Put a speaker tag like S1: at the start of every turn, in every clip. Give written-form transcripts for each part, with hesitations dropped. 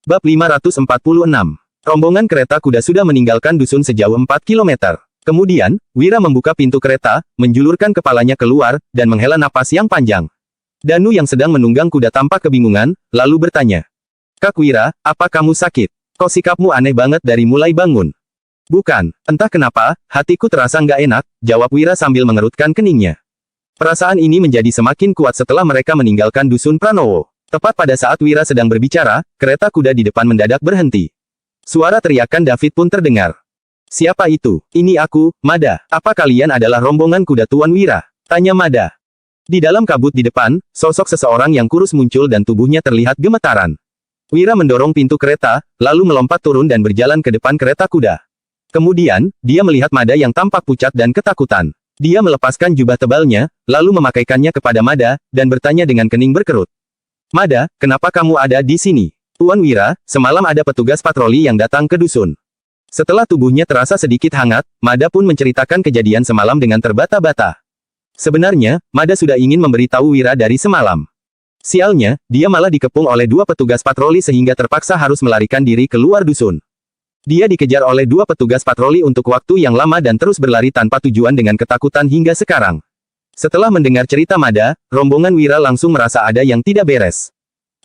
S1: Bab 546. Rombongan kereta kuda sudah meninggalkan dusun sejauh 4 kilometer. Kemudian, Wira membuka pintu kereta, menjulurkan kepalanya keluar, dan menghela napas yang panjang. Danu yang sedang menunggang kuda tampak kebingungan, lalu bertanya. Kak Wira, apa kamu sakit? Kok sikapmu aneh banget dari mulai bangun? Bukan, entah kenapa, hatiku terasa nggak enak, jawab Wira sambil mengerutkan keningnya. Perasaan ini menjadi semakin kuat setelah mereka meninggalkan dusun Pranowo. Tepat pada saat Wira sedang berbicara, kereta kuda di depan mendadak berhenti. Suara teriakan David pun terdengar. Siapa itu? Ini aku, Mada. Apa kalian adalah rombongan kuda Tuan Wira? Tanya Mada. Di dalam kabut di depan, sosok seseorang yang kurus muncul dan tubuhnya terlihat gemetaran. Wira mendorong pintu kereta, lalu melompat turun dan berjalan ke depan kereta kuda. Kemudian, dia melihat Mada yang tampak pucat dan ketakutan. Dia melepaskan jubah tebalnya, lalu memakaikannya kepada Mada, dan bertanya dengan kening berkerut. Mada, kenapa kamu ada di sini? Tuan Wira, semalam ada petugas patroli yang datang ke dusun. Setelah tubuhnya terasa sedikit hangat, Mada pun menceritakan kejadian semalam dengan terbata-bata. Sebenarnya, Mada sudah ingin memberitahu Wira dari semalam. Sialnya, dia malah dikepung oleh 2 petugas patroli sehingga terpaksa harus melarikan diri keluar dusun. Dia dikejar oleh 2 petugas patroli untuk waktu yang lama dan terus berlari tanpa tujuan dengan ketakutan hingga sekarang. Setelah mendengar cerita Mada, rombongan Wira langsung merasa ada yang tidak beres.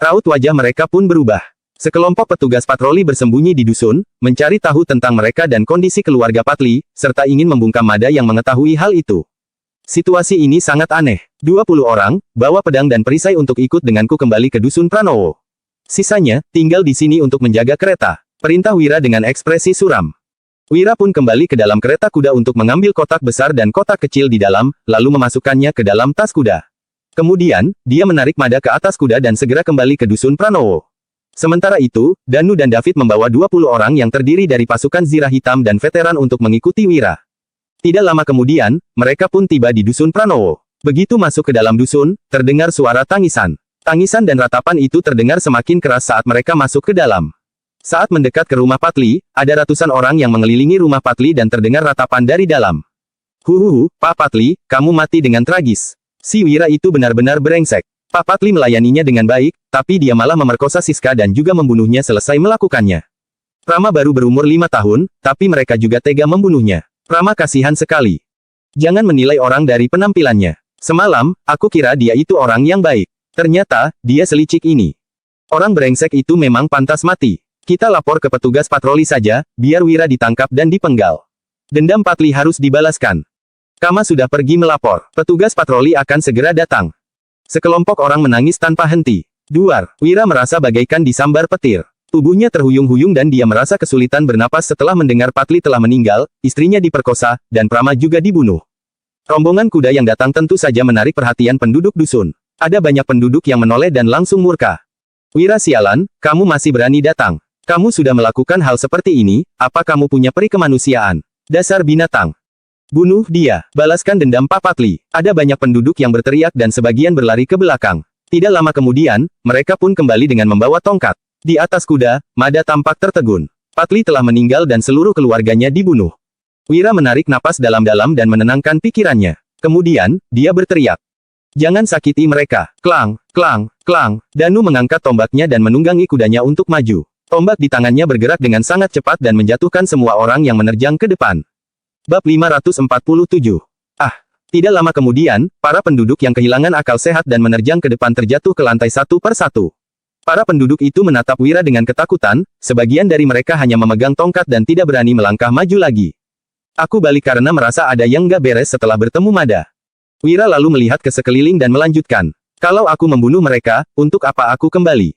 S1: Raut wajah mereka pun berubah. Sekelompok petugas patroli bersembunyi di dusun, mencari tahu tentang mereka dan kondisi keluarga Patli, serta ingin membungkam Mada yang mengetahui hal itu. Situasi ini sangat aneh. 20 orang, bawa pedang dan perisai untuk ikut denganku kembali ke dusun Pranowo. Sisanya, tinggal di sini untuk menjaga kereta. Perintah Wira dengan ekspresi suram. Wira pun kembali ke dalam kereta kuda untuk mengambil kotak besar dan kotak kecil di dalam, lalu memasukkannya ke dalam tas kuda. Kemudian, dia menarik Mada ke atas kuda dan segera kembali ke dusun Pranowo. Sementara itu, Danu dan David membawa 20 orang yang terdiri dari pasukan Zirah Hitam dan veteran untuk mengikuti Wira. Tidak lama kemudian, mereka pun tiba di dusun Pranowo. Begitu masuk ke dalam dusun, terdengar suara tangisan. Tangisan dan ratapan itu terdengar semakin keras saat mereka masuk ke dalam. Saat mendekat ke rumah Patli, ada ratusan orang yang mengelilingi rumah Patli dan terdengar ratapan dari dalam. Huhuhu, Pak Patli, kamu mati dengan tragis. Si Wira itu benar-benar brengsek. Pak Patli melayaninya dengan baik, tapi dia malah memerkosa Siska dan juga membunuhnya selesai melakukannya. Rama baru berumur 5 tahun, tapi mereka juga tega membunuhnya. Rama kasihan sekali. Jangan menilai orang dari penampilannya. Semalam, aku kira dia itu orang yang baik. Ternyata, dia selicik ini. Orang brengsek itu memang pantas mati. Kita lapor ke petugas patroli saja, biar Wira ditangkap dan dipenggal. Dendam Patli harus dibalaskan. Kama sudah pergi melapor. Petugas patroli akan segera datang. Sekelompok orang menangis tanpa henti. Duar, Wira merasa bagaikan disambar petir. Tubuhnya terhuyung-huyung dan dia merasa kesulitan bernapas setelah mendengar Patli telah meninggal, istrinya diperkosa, dan Prama juga dibunuh. Rombongan kuda yang datang tentu saja menarik perhatian penduduk dusun. Ada banyak penduduk yang menoleh dan langsung murka. Wira sialan, kamu masih berani datang. Kamu sudah melakukan hal seperti ini, apa kamu punya peri kemanusiaan? Dasar binatang. Bunuh dia, balaskan dendam Pak Patli. Ada banyak penduduk yang berteriak dan sebagian berlari ke belakang. Tidak lama kemudian, mereka pun kembali dengan membawa tongkat. Di atas kuda, Mada tampak tertegun. Patli telah meninggal dan seluruh keluarganya dibunuh. Wira menarik napas dalam-dalam dan menenangkan pikirannya. Kemudian, dia berteriak. Jangan sakiti mereka. Klang, klang, klang. Danu mengangkat tombaknya dan menunggangi kudanya untuk maju. Tombak di tangannya bergerak dengan sangat cepat dan menjatuhkan semua orang yang menerjang ke depan. Bab 547. Tidak lama kemudian, para penduduk yang kehilangan akal sehat dan menerjang ke depan terjatuh ke lantai satu per satu. Para penduduk itu menatap Wira dengan ketakutan, sebagian dari mereka hanya memegang tongkat dan tidak berani melangkah maju lagi. Aku balik karena merasa ada yang nggak beres setelah bertemu Mada. Wira lalu melihat ke sekeliling dan melanjutkan. Kalau aku membunuh mereka, untuk apa aku kembali?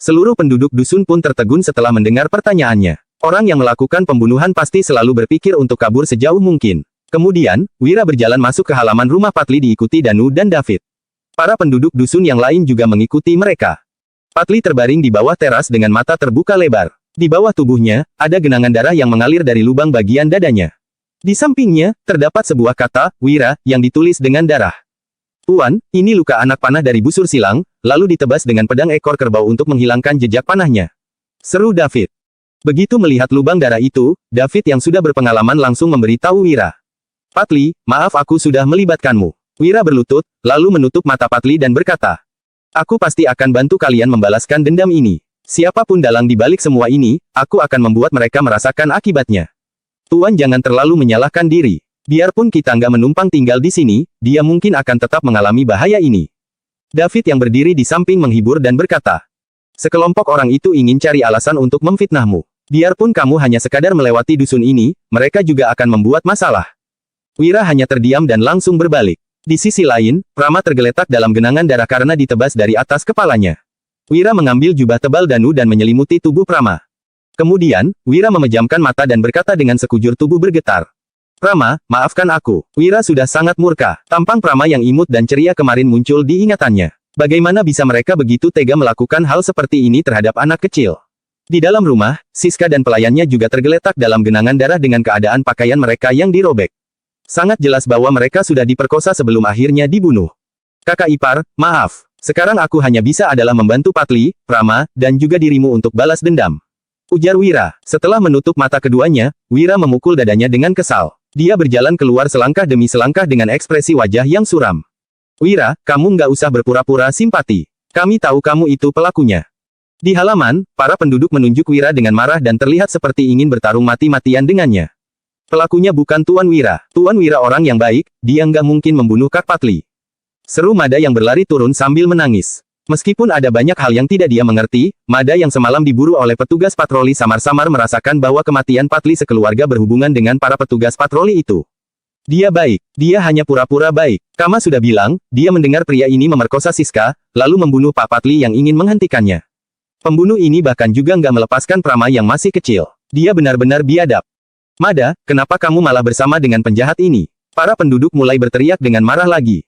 S1: Seluruh penduduk dusun pun tertegun setelah mendengar pertanyaannya. Orang yang melakukan pembunuhan pasti selalu berpikir untuk kabur sejauh mungkin. Kemudian, Wira berjalan masuk ke halaman rumah Patli diikuti Danu dan David. Para penduduk dusun yang lain juga mengikuti mereka. Patli terbaring di bawah teras dengan mata terbuka lebar. Di bawah tubuhnya, ada genangan darah yang mengalir dari lubang bagian dadanya. Di sampingnya, terdapat sebuah kata, Wira, yang ditulis dengan darah. Tuan, ini luka anak panah dari busur silang, lalu ditebas dengan pedang ekor kerbau untuk menghilangkan jejak panahnya. Seru David. Begitu melihat lubang darah itu, David yang sudah berpengalaman langsung memberitahu Wira. Patli, maaf aku sudah melibatkanmu. Wira berlutut, lalu menutup mata Patli dan berkata. Aku pasti akan bantu kalian membalaskan dendam ini. Siapapun dalang di balik semua ini, aku akan membuat mereka merasakan akibatnya. Tuan jangan terlalu menyalahkan diri. Biarpun kita nggak menumpang tinggal di sini, dia mungkin akan tetap mengalami bahaya ini. David yang berdiri di samping menghibur dan berkata, sekelompok orang itu ingin cari alasan untuk memfitnahmu. Biarpun kamu hanya sekadar melewati dusun ini, mereka juga akan membuat masalah. Wira hanya terdiam dan langsung berbalik. Di sisi lain, Prama tergeletak dalam genangan darah karena ditebas dari atas kepalanya. Wira mengambil jubah tebal Danu dan menyelimuti tubuh Prama. Kemudian, Wira memejamkan mata dan berkata dengan sekujur tubuh bergetar. Prama, maafkan aku. Wira sudah sangat murka. Tampang Prama yang imut dan ceria kemarin muncul di ingatannya. Bagaimana bisa mereka begitu tega melakukan hal seperti ini terhadap anak kecil? Di dalam rumah, Siska dan pelayannya juga tergeletak dalam genangan darah dengan keadaan pakaian mereka yang dirobek. Sangat jelas bahwa mereka sudah diperkosa sebelum akhirnya dibunuh. Kakak ipar, maaf. Sekarang aku hanya bisa adalah membantu Patli, Prama, dan juga dirimu untuk balas dendam. Ujar Wira. Setelah menutup mata keduanya, Wira memukul dadanya dengan kesal. Dia berjalan keluar selangkah demi selangkah dengan ekspresi wajah yang suram. Wira, kamu nggak usah berpura-pura simpati. Kami tahu kamu itu pelakunya. Di halaman, para penduduk menunjuk Wira dengan marah dan terlihat seperti ingin bertarung mati-matian dengannya. Pelakunya bukan Tuan Wira. Tuan Wira orang yang baik, dia nggak mungkin membunuh Kak Patli. Seru Mada yang berlari turun sambil menangis. Meskipun ada banyak hal yang tidak dia mengerti, Mada yang semalam diburu oleh petugas patroli samar-samar merasakan bahwa kematian Patli sekeluarga berhubungan dengan para petugas patroli itu. Dia baik. Dia hanya pura-pura baik. Kama sudah bilang, dia mendengar pria ini memerkosa Siska, lalu membunuh Pak Patli yang ingin menghentikannya. Pembunuh ini bahkan juga nggak melepaskan Prama yang masih kecil. Dia benar-benar biadab. Mada, kenapa kamu malah bersama dengan penjahat ini? Para penduduk mulai berteriak dengan marah lagi.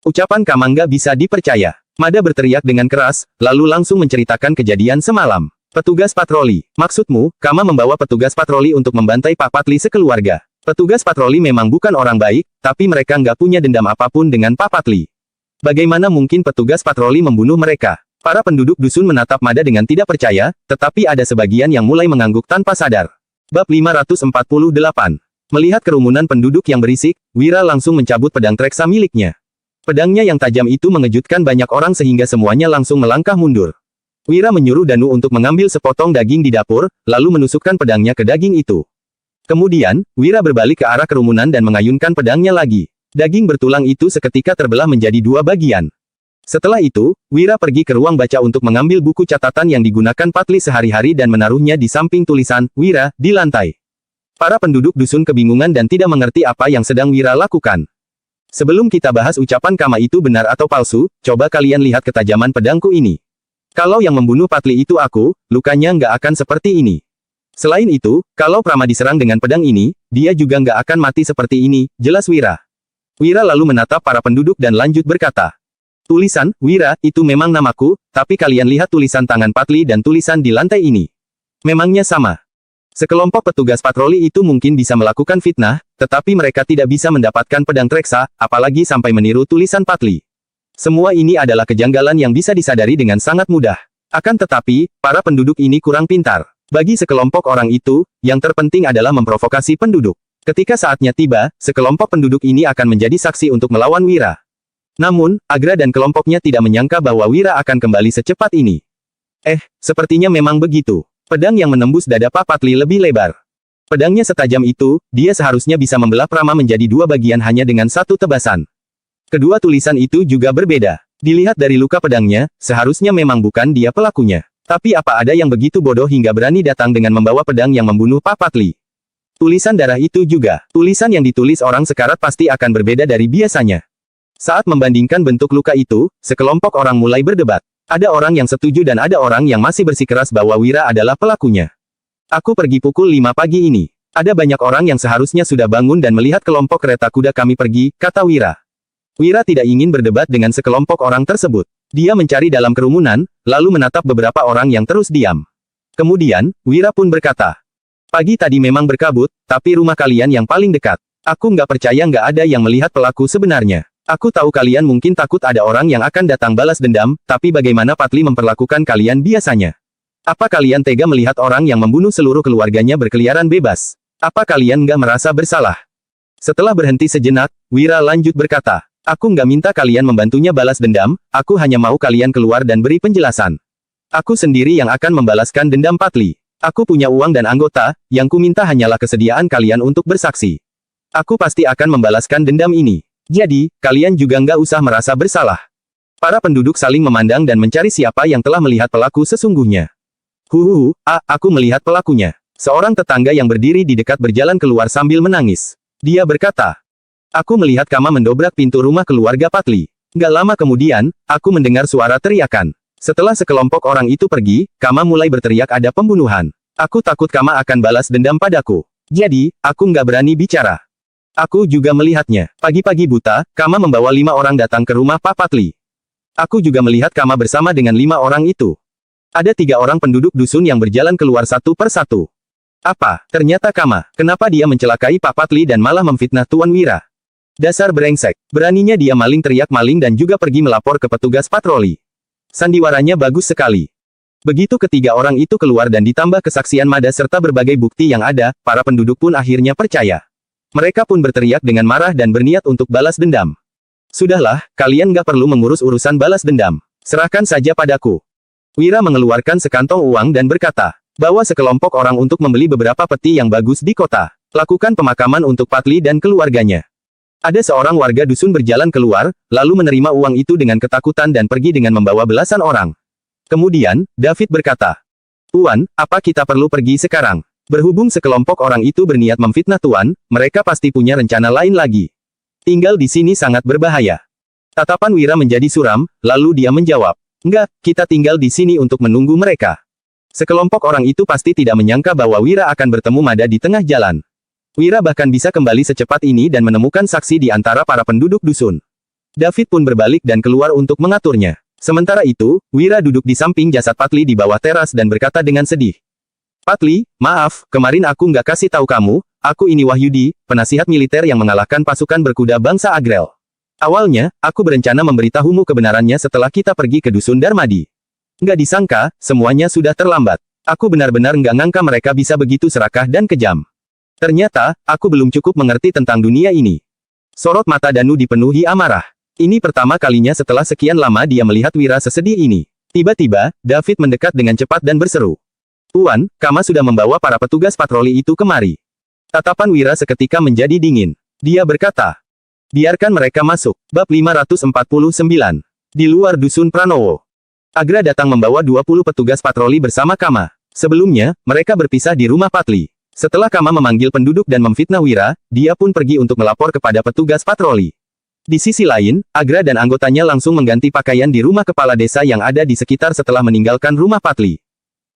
S1: Ucapan Kama nggak bisa dipercaya. Mada berteriak dengan keras, lalu langsung menceritakan kejadian semalam. Petugas patroli. Maksudmu, Kama membawa petugas patroli untuk membantai Pak Patli sekeluarga. Petugas patroli memang bukan orang baik, tapi mereka nggak punya dendam apapun dengan Pak Patli. Bagaimana mungkin petugas patroli membunuh mereka? Para penduduk dusun menatap Mada dengan tidak percaya, tetapi ada sebagian yang mulai mengangguk tanpa sadar. Bab 548. Melihat kerumunan penduduk yang berisik, Wira langsung mencabut pedang Treksa miliknya. Pedangnya yang tajam itu mengejutkan banyak orang sehingga semuanya langsung melangkah mundur. Wira menyuruh Danu untuk mengambil sepotong daging di dapur, lalu menusukkan pedangnya ke daging itu. Kemudian, Wira berbalik ke arah kerumunan dan mengayunkan pedangnya lagi. Daging bertulang itu seketika terbelah menjadi dua bagian. Setelah itu, Wira pergi ke ruang baca untuk mengambil buku catatan yang digunakan Patli sehari-hari dan menaruhnya di samping tulisan Wira di lantai. Para penduduk dusun kebingungan dan tidak mengerti apa yang sedang Wira lakukan. Sebelum kita bahas ucapan Kama itu benar atau palsu, coba kalian lihat ketajaman pedangku ini. Kalau yang membunuh Patli itu aku, lukanya nggak akan seperti ini. Selain itu, kalau Prama diserang dengan pedang ini, dia juga nggak akan mati seperti ini, jelas Wira. Wira lalu menatap para penduduk dan lanjut berkata. Tulisan, Wira, itu memang namaku, tapi kalian lihat tulisan tangan Patli dan tulisan di lantai ini. Memangnya sama. Sekelompok petugas patroli itu mungkin bisa melakukan fitnah, tetapi mereka tidak bisa mendapatkan pedang Treksa, apalagi sampai meniru tulisan Patli. Semua ini adalah kejanggalan yang bisa disadari dengan sangat mudah. Akan tetapi, para penduduk ini kurang pintar. Bagi sekelompok orang itu, yang terpenting adalah memprovokasi penduduk. Ketika saatnya tiba, sekelompok penduduk ini akan menjadi saksi untuk melawan Wira. Namun, Agra dan kelompoknya tidak menyangka bahwa Wira akan kembali secepat ini. Sepertinya memang begitu. Pedang yang menembus dada Pak Patli lebih lebar. Pedangnya setajam itu, dia seharusnya bisa membelah Prama menjadi dua bagian hanya dengan satu tebasan. Kedua tulisan itu juga berbeda. Dilihat dari luka pedangnya, seharusnya memang bukan dia pelakunya. Tapi apa ada yang begitu bodoh hingga berani datang dengan membawa pedang yang membunuh Pak Patli? Tulisan darah itu juga. Tulisan yang ditulis orang sekarat pasti akan berbeda dari biasanya. Saat membandingkan bentuk luka itu, sekelompok orang mulai berdebat. Ada orang yang setuju dan ada orang yang masih bersikeras bahwa Wira adalah pelakunya. Aku pergi pukul 5 pagi ini. Ada banyak orang yang seharusnya sudah bangun dan melihat kelompok kereta kuda kami pergi, kata Wira. Wira tidak ingin berdebat dengan sekelompok orang tersebut. Dia mencari dalam kerumunan, lalu menatap beberapa orang yang terus diam. Kemudian, Wira pun berkata, pagi tadi memang berkabut, tapi rumah kalian yang paling dekat. Aku nggak percaya nggak ada yang melihat pelaku sebenarnya. Aku tahu kalian mungkin takut ada orang yang akan datang balas dendam, tapi bagaimana Patli memperlakukan kalian biasanya? Apa kalian tega melihat orang yang membunuh seluruh keluarganya berkeliaran bebas? Apa kalian nggak merasa bersalah? Setelah berhenti sejenak, Wira lanjut berkata, aku nggak minta kalian membantunya balas dendam, aku hanya mau kalian keluar dan beri penjelasan. Aku sendiri yang akan membalaskan dendam Patli. Aku punya uang dan anggota, yang kuminta hanyalah kesediaan kalian untuk bersaksi. Aku pasti akan membalaskan dendam ini. Jadi, kalian juga nggak usah merasa bersalah. Para penduduk saling memandang dan mencari siapa yang telah melihat pelaku sesungguhnya. Aku melihat pelakunya. Seorang tetangga yang berdiri di dekat berjalan keluar sambil menangis. Dia berkata, aku melihat Kama mendobrak pintu rumah keluarga Patli. Nggak lama kemudian, aku mendengar suara teriakan. Setelah sekelompok orang itu pergi, Kama mulai berteriak ada pembunuhan. Aku takut Kama akan balas dendam padaku. Jadi, aku nggak berani bicara. Aku juga melihatnya. Pagi-pagi buta, Kama membawa 5 orang datang ke rumah Pak Patli. Aku juga melihat Kama bersama dengan 5 orang itu. Ada 3 orang penduduk dusun yang berjalan keluar satu per satu. Apa? Ternyata Kama. Kenapa dia mencelakai Pak Patli dan malah memfitnah Tuan Wira? Dasar brengsek. Beraninya dia maling teriak maling dan juga pergi melapor ke petugas patroli. Sandiwaranya bagus sekali. Begitu ketiga orang itu keluar dan ditambah kesaksian Mada serta berbagai bukti yang ada, para penduduk pun akhirnya percaya. Mereka pun berteriak dengan marah dan berniat untuk balas dendam. Sudahlah, kalian gak perlu mengurus urusan balas dendam. Serahkan saja padaku. Wira mengeluarkan sekantong uang dan berkata, bawa sekelompok orang untuk membeli beberapa peti yang bagus di kota. Lakukan pemakaman untuk Patli dan keluarganya. Ada seorang warga dusun berjalan keluar, lalu menerima uang itu dengan ketakutan dan pergi dengan membawa belasan orang. Kemudian, David berkata, Tuan, apa kita perlu pergi sekarang? Berhubung sekelompok orang itu berniat memfitnah Tuan, mereka pasti punya rencana lain lagi. Tinggal di sini sangat berbahaya. Tatapan Wira menjadi suram, lalu dia menjawab, enggak, kita tinggal di sini untuk menunggu mereka. Sekelompok orang itu pasti tidak menyangka bahwa Wira akan bertemu Mada di tengah jalan. Wira bahkan bisa kembali secepat ini dan menemukan saksi di antara para penduduk dusun. David pun berbalik dan keluar untuk mengaturnya. Sementara itu, Wira duduk di samping jasad Patli di bawah teras dan berkata dengan sedih. Patli, maaf, kemarin aku nggak kasih tahu kamu, aku ini Wahyudi, penasihat militer yang mengalahkan pasukan berkuda bangsa Agrel. Awalnya, aku berencana memberitahumu kebenarannya setelah kita pergi ke dusun Darmadi. Nggak disangka, semuanya sudah terlambat. Aku benar-benar nggak ngangka mereka bisa begitu serakah dan kejam. Ternyata, aku belum cukup mengerti tentang dunia ini. Sorot mata Danu dipenuhi amarah. Ini pertama kalinya setelah sekian lama dia melihat Wira sesedih ini. Tiba-tiba, David mendekat dengan cepat dan berseru. Tuan, Kama sudah membawa para petugas patroli itu kemari. Tatapan Wira seketika menjadi dingin. Dia berkata, biarkan mereka masuk. Bab 549. Di luar dusun Pranowo. Agra datang membawa 20 petugas patroli bersama Kama. Sebelumnya, mereka berpisah di rumah Patli. Setelah Kama memanggil penduduk dan memfitnah Wira, dia pun pergi untuk melapor kepada petugas patroli. Di sisi lain, Agra dan anggotanya langsung mengganti pakaian di rumah kepala desa yang ada di sekitar setelah meninggalkan rumah Patli.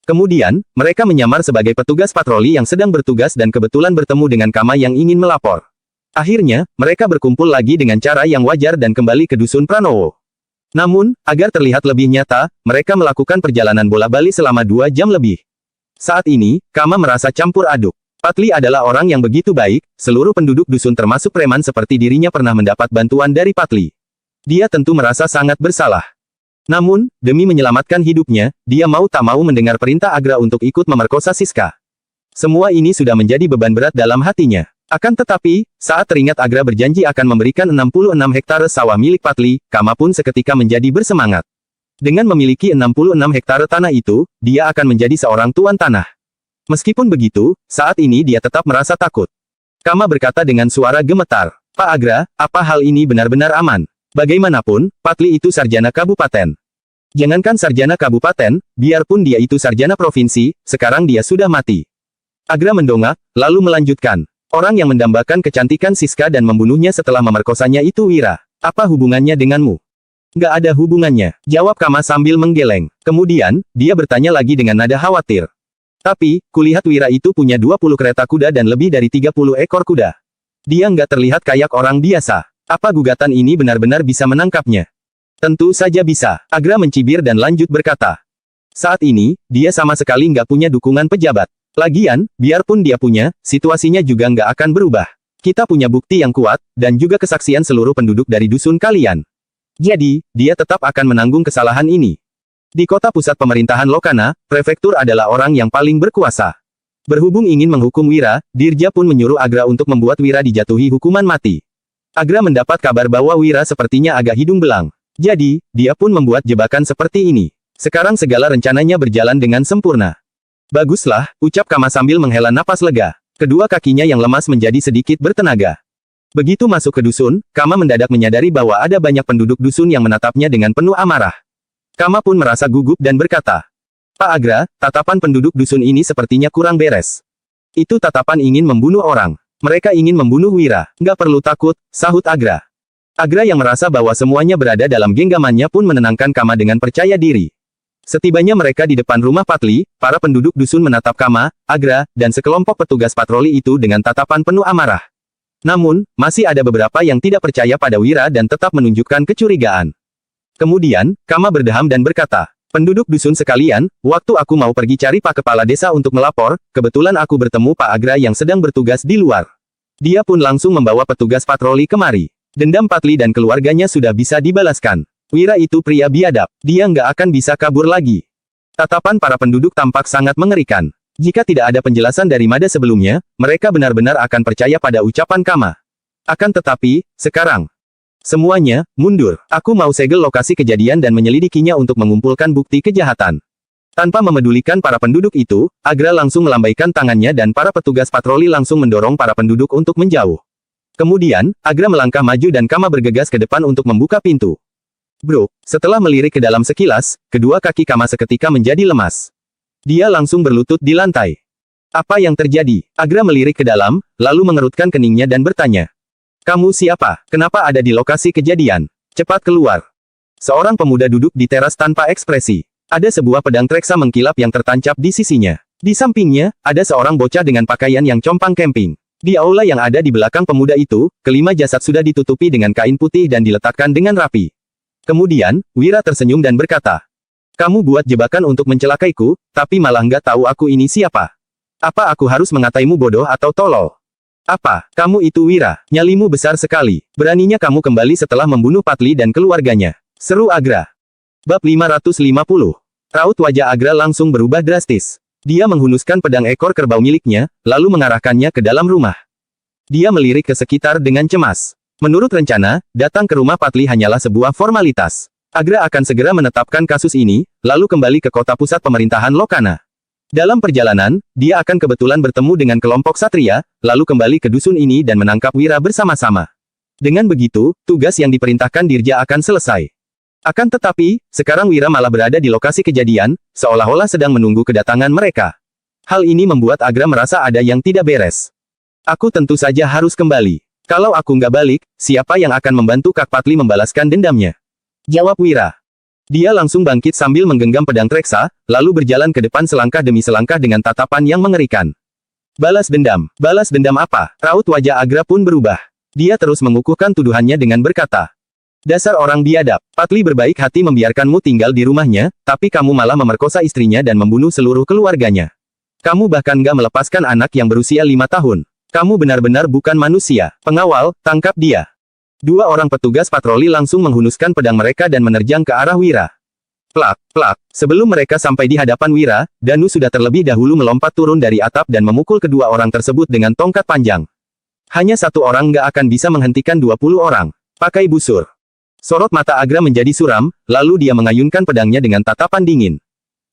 S1: Kemudian, mereka menyamar sebagai petugas patroli yang sedang bertugas dan kebetulan bertemu dengan Kama yang ingin melapor. Akhirnya, mereka berkumpul lagi dengan cara yang wajar dan kembali ke dusun Pranowo. Namun, agar terlihat lebih nyata, mereka melakukan perjalanan bola-balik selama 2 jam lebih. Saat ini, Kama merasa campur aduk. Patli adalah orang yang begitu baik, seluruh penduduk dusun termasuk preman seperti dirinya pernah mendapat bantuan dari Patli. Dia tentu merasa sangat bersalah. Namun, demi menyelamatkan hidupnya, dia mau tak mau mendengar perintah Agra untuk ikut memerkosa Siska. Semua ini sudah menjadi beban berat dalam hatinya. Akan tetapi, saat teringat Agra berjanji akan memberikan 66 hektare sawah milik Patli, Kama pun seketika menjadi bersemangat. Dengan memiliki 66 hektare tanah itu, dia akan menjadi seorang tuan tanah. Meskipun begitu, saat ini dia tetap merasa takut. Kama berkata dengan suara gemetar, Pak Agra, apa hal ini benar-benar aman? Bagaimanapun, Patli itu sarjana kabupaten. Jangankan sarjana kabupaten, biarpun dia itu sarjana provinsi, sekarang dia sudah mati. Agra mendongak, lalu melanjutkan. Orang yang mendambakan kecantikan Siska dan membunuhnya setelah memerkosanya itu Wira. Apa hubungannya denganmu? Nggak ada hubungannya, jawab Kama sambil menggeleng. Kemudian, dia bertanya lagi dengan nada khawatir. Tapi, kulihat Wira itu punya 20 kereta kuda dan lebih dari 30 ekor kuda. Dia nggak terlihat kayak orang biasa. Apa gugatan ini benar-benar bisa menangkapnya? Tentu saja bisa. Agra mencibir dan lanjut berkata. Saat ini, dia sama sekali nggak punya dukungan pejabat. Lagian, biarpun dia punya, situasinya juga nggak akan berubah. Kita punya bukti yang kuat, dan juga kesaksian seluruh penduduk dari dusun kalian. Jadi, dia tetap akan menanggung kesalahan ini. Di kota pusat pemerintahan Lokana, prefektur adalah orang yang paling berkuasa. Berhubung ingin menghukum Wira, Dirja pun menyuruh Agra untuk membuat Wira dijatuhi hukuman mati. Agra mendapat kabar bahwa Wira sepertinya agak hidung belang. Jadi, dia pun membuat jebakan seperti ini. Sekarang segala rencananya berjalan dengan sempurna. Baguslah, ucap Kama sambil menghela napas lega. Kedua kakinya yang lemas menjadi sedikit bertenaga. Begitu masuk ke dusun, Kama mendadak menyadari bahwa ada banyak penduduk dusun yang menatapnya dengan penuh amarah. Kama pun merasa gugup dan berkata, "Pak Agra, tatapan penduduk dusun ini sepertinya kurang beres. Itu tatapan ingin membunuh orang. Mereka ingin membunuh Wira." "Nggak perlu takut," sahut Agra. Agra yang merasa bahwa semuanya berada dalam genggamannya pun menenangkan Kama dengan percaya diri. Setibanya mereka di depan rumah Patli, para penduduk dusun menatap Kama, Agra, dan sekelompok petugas patroli itu dengan tatapan penuh amarah. Namun, masih ada beberapa yang tidak percaya pada Wira dan tetap menunjukkan kecurigaan. Kemudian, Kama berdeham dan berkata, "Penduduk dusun sekalian, waktu aku mau pergi cari Pak Kepala Desa untuk melapor, kebetulan aku bertemu Pak Agra yang sedang bertugas di luar. Dia pun langsung membawa petugas patroli kemari. Dendam Patli dan keluarganya sudah bisa dibalaskan. Wira itu pria biadab, dia nggak akan bisa kabur lagi." Tatapan para penduduk tampak sangat mengerikan. Jika tidak ada penjelasan dari Mada sebelumnya, mereka benar-benar akan percaya pada ucapan Kama. Akan tetapi, sekarang, semuanya, mundur. Aku mau segel lokasi kejadian dan menyelidikinya untuk mengumpulkan bukti kejahatan. Tanpa memedulikan para penduduk itu, Agra langsung melambaikan tangannya dan para petugas patroli langsung mendorong para penduduk untuk menjauh. Kemudian, Agra melangkah maju dan Kama bergegas ke depan untuk membuka pintu. Bro, setelah melirik ke dalam sekilas, kedua kaki Kama seketika menjadi lemas. Dia langsung berlutut di lantai. "Apa yang terjadi?" Agra melirik ke dalam, lalu mengerutkan keningnya dan bertanya. "Kamu siapa? Kenapa ada di lokasi kejadian? Cepat keluar." Seorang pemuda duduk di teras tanpa ekspresi. Ada sebuah pedang treksa mengkilap yang tertancap di sisinya. Di sampingnya, ada seorang bocah dengan pakaian yang compang camping. Di aula yang ada di belakang pemuda itu, kelima jasad sudah ditutupi dengan kain putih dan diletakkan dengan rapi. Kemudian, Wira tersenyum dan berkata, "Kamu buat jebakan untuk mencelakaiku, tapi malah nggak tahu aku ini siapa. Apa aku harus mengataimu bodoh atau tolol? Apa, kamu itu Wira? Nyalimu besar sekali. Beraninya kamu kembali setelah membunuh Patli dan keluarganya," seru Agra. Bab 550. Raut wajah Agra langsung berubah drastis. Dia menghunuskan pedang ekor kerbau miliknya, lalu mengarahkannya ke dalam rumah. Dia melirik ke sekitar dengan cemas. Menurut rencana, datang ke rumah Patli hanyalah sebuah formalitas. Agra akan segera menetapkan kasus ini, lalu kembali ke kota pusat pemerintahan Lokana. Dalam perjalanan, dia akan kebetulan bertemu dengan kelompok Satria, lalu kembali ke dusun ini dan menangkap Wira bersama-sama. Dengan begitu, tugas yang diperintahkan Dirja akan selesai. Akan tetapi, sekarang Wira malah berada di lokasi kejadian, seolah-olah sedang menunggu kedatangan mereka. Hal ini membuat Agra merasa ada yang tidak beres. "Aku tentu saja harus kembali. Kalau aku nggak balik, siapa yang akan membantu Kak Patli membalaskan dendamnya?" jawab Wira. Dia langsung bangkit sambil menggenggam pedang treksa, lalu berjalan ke depan selangkah demi selangkah dengan tatapan yang mengerikan. "Balas dendam. Balas dendam apa?" Raut wajah Agra pun berubah. Dia terus mengukuhkan tuduhannya dengan berkata, "Dasar orang biadab. Patli berbaik hati membiarkanmu tinggal di rumahnya, tapi kamu malah memerkosa istrinya dan membunuh seluruh keluarganya. Kamu bahkan nggak melepaskan anak yang berusia 5 tahun. Kamu benar-benar bukan manusia. Pengawal, tangkap dia." Dua orang petugas patroli langsung menghunuskan pedang mereka dan menerjang ke arah Wira. Plak, plak. Sebelum mereka sampai di hadapan Wira, Danu sudah terlebih dahulu melompat turun dari atap dan memukul kedua orang tersebut dengan tongkat panjang. Hanya satu orang nggak akan bisa menghentikan 20 orang. Pakai busur. Sorot mata Agra menjadi suram, lalu dia mengayunkan pedangnya dengan tatapan dingin.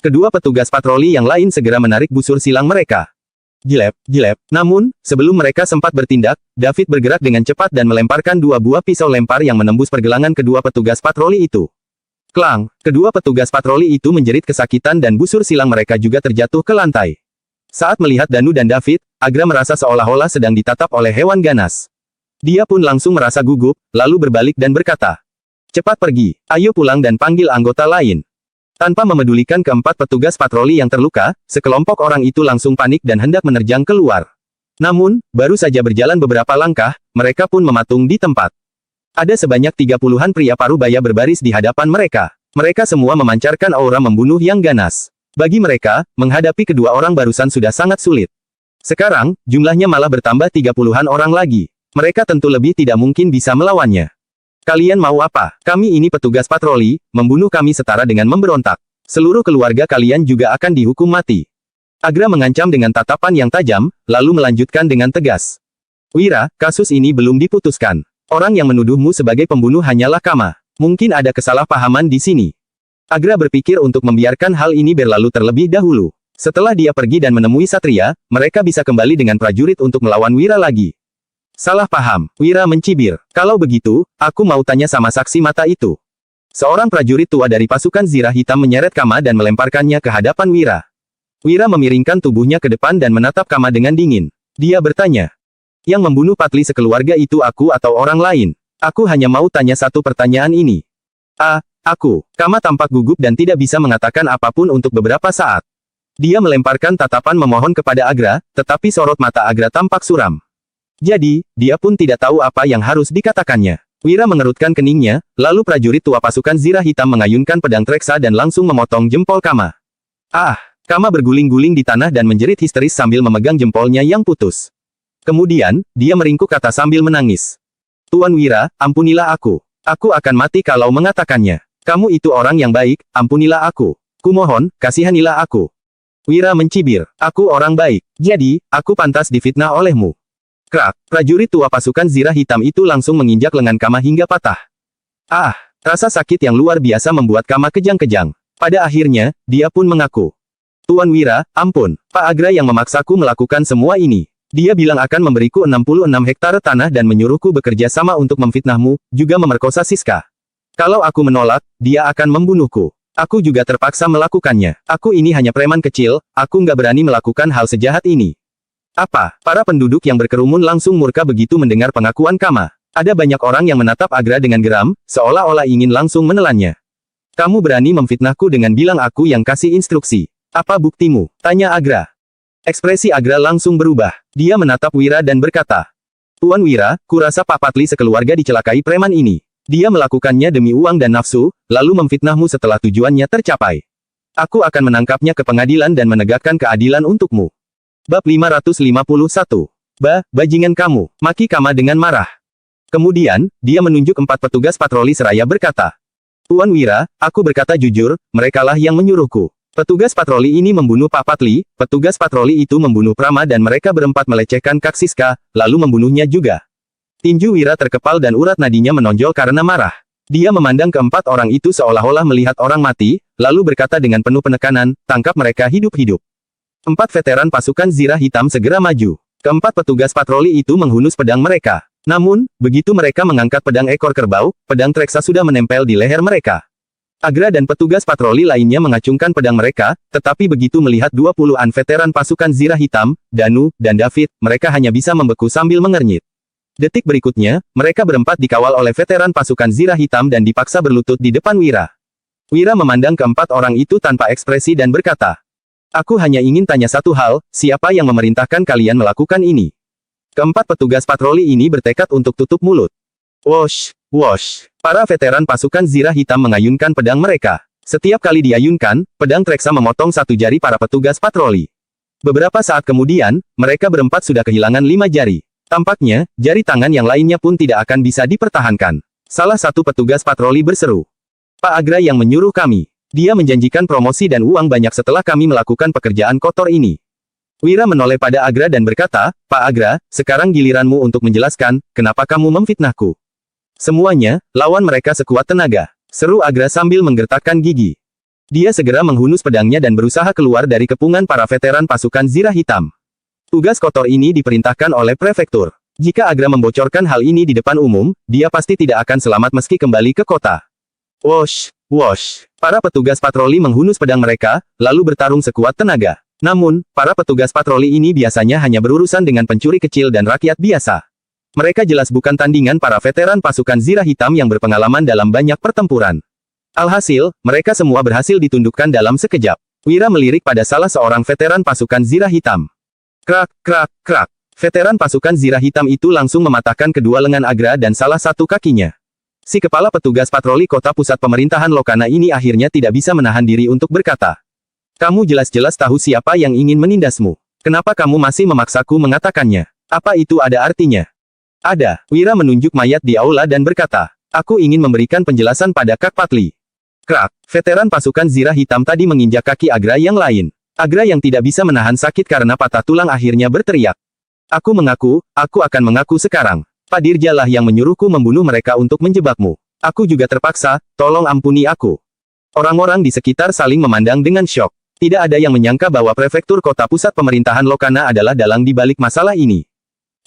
S1: Kedua petugas patroli yang lain segera menarik busur silang mereka. Jelep, jelep. Namun, sebelum mereka sempat bertindak, David bergerak dengan cepat dan melemparkan dua buah pisau lempar yang menembus pergelangan kedua petugas patroli itu. Klang, kedua petugas patroli itu menjerit kesakitan dan busur silang mereka juga terjatuh ke lantai. Saat melihat Danu dan David, Agra merasa seolah-olah sedang ditatap oleh hewan ganas. Dia pun langsung merasa gugup, lalu berbalik dan berkata, "Cepat pergi, ayo pulang dan panggil anggota lain." Tanpa memedulikan keempat petugas patroli yang terluka, sekelompok orang itu langsung panik dan hendak menerjang keluar. Namun, baru saja berjalan beberapa langkah, mereka pun mematung di tempat. Ada sebanyak 30-an pria parubaya berbaris di hadapan mereka. Mereka semua memancarkan aura membunuh yang ganas. Bagi mereka, menghadapi kedua orang barusan sudah sangat sulit. Sekarang, jumlahnya malah bertambah 30-an orang lagi. Mereka tentu lebih tidak mungkin bisa melawannya. "Kalian mau apa? Kami ini petugas patroli, membunuh kami setara dengan memberontak. Seluruh keluarga kalian juga akan dihukum mati." Agra mengancam dengan tatapan yang tajam, lalu melanjutkan dengan tegas. "Wira, kasus ini belum diputuskan. Orang yang menuduhmu sebagai pembunuh hanyalah Kama. Mungkin ada kesalahpahaman di sini." Agra berpikir untuk membiarkan hal ini berlalu terlebih dahulu. Setelah dia pergi dan menemui Satria, mereka bisa kembali dengan prajurit untuk melawan Wira lagi. Salah paham, Wira mencibir. Kalau begitu, aku mau tanya sama saksi mata itu. Seorang prajurit tua dari pasukan Zirah Hitam menyeret Kama dan melemparkannya ke hadapan Wira. Wira memiringkan tubuhnya ke depan dan menatap Kama dengan dingin. Dia bertanya, yang membunuh Patli sekeluarga itu aku atau orang lain? Aku hanya mau tanya satu pertanyaan ini. Aku. Kama tampak gugup dan tidak bisa mengatakan apapun untuk beberapa saat. Dia melemparkan tatapan memohon kepada Agra, tetapi sorot mata Agra tampak suram. Jadi, dia pun tidak tahu apa yang harus dikatakannya. Wira mengerutkan keningnya, lalu prajurit tua pasukan Zirah Hitam mengayunkan pedang Treksa dan langsung memotong jempol Kama. Kama berguling-guling di tanah dan menjerit histeris sambil memegang jempolnya yang putus. Kemudian, dia meringkuk kata sambil menangis. Tuan Wira, ampunilah aku. Aku akan mati kalau mengatakannya. Kamu itu orang yang baik, ampunilah aku. Kumohon, kasihanilah aku. Wira mencibir. Aku orang baik. Jadi, aku pantas difitnah olehmu. Krak, prajurit tua pasukan Zirah Hitam itu langsung menginjak lengan Kama hingga patah. Rasa sakit yang luar biasa membuat Kama kejang-kejang. Pada akhirnya, dia pun mengaku. Tuan Wira, ampun, Pak Agra yang memaksaku melakukan semua ini. Dia bilang akan memberiku 66 hektare tanah dan menyuruhku bekerja sama untuk memfitnahmu, juga memerkosa Siska. Kalau aku menolak, dia akan membunuhku. Aku juga terpaksa melakukannya. Aku ini hanya preman kecil, aku nggak berani melakukan hal sejahat ini. Para penduduk yang berkerumun langsung murka begitu mendengar pengakuan Kama. Ada banyak orang yang menatap Agra dengan geram, seolah-olah ingin langsung menelannya. Kamu berani memfitnahku dengan bilang aku yang kasih instruksi. Apa buktimu? Tanya Agra. Ekspresi Agra langsung berubah. Dia menatap Wira dan berkata, Tuan Wira, kurasa Pak Patli sekeluarga dicelakai preman ini. Dia melakukannya demi uang dan nafsu, lalu memfitnahmu setelah tujuannya tercapai. Aku akan menangkapnya ke pengadilan dan menegakkan keadilan untukmu. Bab 551. Bajingan kamu, maki Kama dengan marah. Kemudian, dia menunjuk 4 petugas patroli seraya berkata, Tuan Wira, aku berkata jujur, merekalah yang menyuruhku. Petugas patroli ini membunuh Pak Patli, petugas patroli itu membunuh Prama dan mereka berempat melecehkan Kak Siska, lalu membunuhnya juga. Tinju Wira terkepal dan urat nadinya menonjol karena marah. Dia memandang keempat orang itu seolah-olah melihat orang mati, lalu berkata dengan penuh penekanan, tangkap mereka hidup-hidup. 4 veteran pasukan Zirah Hitam segera maju. Keempat petugas patroli itu menghunus pedang mereka. Namun, begitu mereka mengangkat pedang ekor kerbau, pedang Treksa sudah menempel di leher mereka. Agra dan petugas patroli lainnya mengacungkan pedang mereka, tetapi begitu melihat 20-an veteran pasukan Zirah Hitam, Danu, dan David, mereka hanya bisa membeku sambil mengernyit. Detik berikutnya, mereka berempat dikawal oleh veteran pasukan Zirah Hitam dan dipaksa berlutut di depan Wira. Wira memandang keempat orang itu tanpa ekspresi dan berkata, Aku hanya ingin tanya satu hal, siapa yang memerintahkan kalian melakukan ini? Keempat petugas patroli ini bertekad untuk tutup mulut. Wosh, wosh. Para veteran pasukan Zirah Hitam mengayunkan pedang mereka. Setiap kali diayunkan, pedang Treksa memotong satu jari para petugas patroli. Beberapa saat kemudian, mereka berempat sudah kehilangan 5 jari. Tampaknya, jari tangan yang lainnya pun tidak akan bisa dipertahankan. Salah satu petugas patroli berseru. Pak Agra yang menyuruh kami. Dia menjanjikan promosi dan uang banyak setelah kami melakukan pekerjaan kotor ini. Wira menoleh pada Agra dan berkata, Pak Agra, sekarang giliranmu untuk menjelaskan, kenapa kamu memfitnahku. Semuanya, lawan mereka sekuat tenaga. Seru Agra sambil menggertakkan gigi. Dia segera menghunus pedangnya dan berusaha keluar dari kepungan para veteran pasukan Zirah Hitam. Tugas kotor ini diperintahkan oleh prefektur. Jika Agra membocorkan hal ini di depan umum, dia pasti tidak akan selamat meski kembali ke kota. Wosh, wosh. Para petugas patroli menghunus pedang mereka, lalu bertarung sekuat tenaga. Namun, para petugas patroli ini biasanya hanya berurusan dengan pencuri kecil dan rakyat biasa. Mereka jelas bukan tandingan para veteran pasukan Zirah Hitam yang berpengalaman dalam banyak pertempuran. Alhasil, mereka semua berhasil ditundukkan dalam sekejap. Wira melirik pada salah seorang veteran pasukan Zirah Hitam. Krak, krak, krak. Veteran pasukan Zirah Hitam itu langsung mematahkan kedua lengan Agra dan salah satu kakinya. Si kepala petugas patroli kota pusat pemerintahan Lokana ini akhirnya tidak bisa menahan diri untuk berkata. Kamu jelas-jelas tahu siapa yang ingin menindasmu. Kenapa kamu masih memaksaku mengatakannya? Apa itu ada artinya? Ada. Wira menunjuk mayat di aula dan berkata. Aku ingin memberikan penjelasan pada Kak Patli. Krak. Veteran pasukan Zirah Hitam tadi menginjak kaki Agra yang lain. Agra yang tidak bisa menahan sakit karena patah tulang akhirnya berteriak. Aku akan mengaku sekarang. Pak Dirjalah yang menyuruhku membunuh mereka untuk menjebakmu. Aku juga terpaksa, tolong ampuni aku. Orang-orang di sekitar saling memandang dengan syok. Tidak ada yang menyangka bahwa prefektur kota pusat pemerintahan Lokana adalah dalang di balik masalah ini.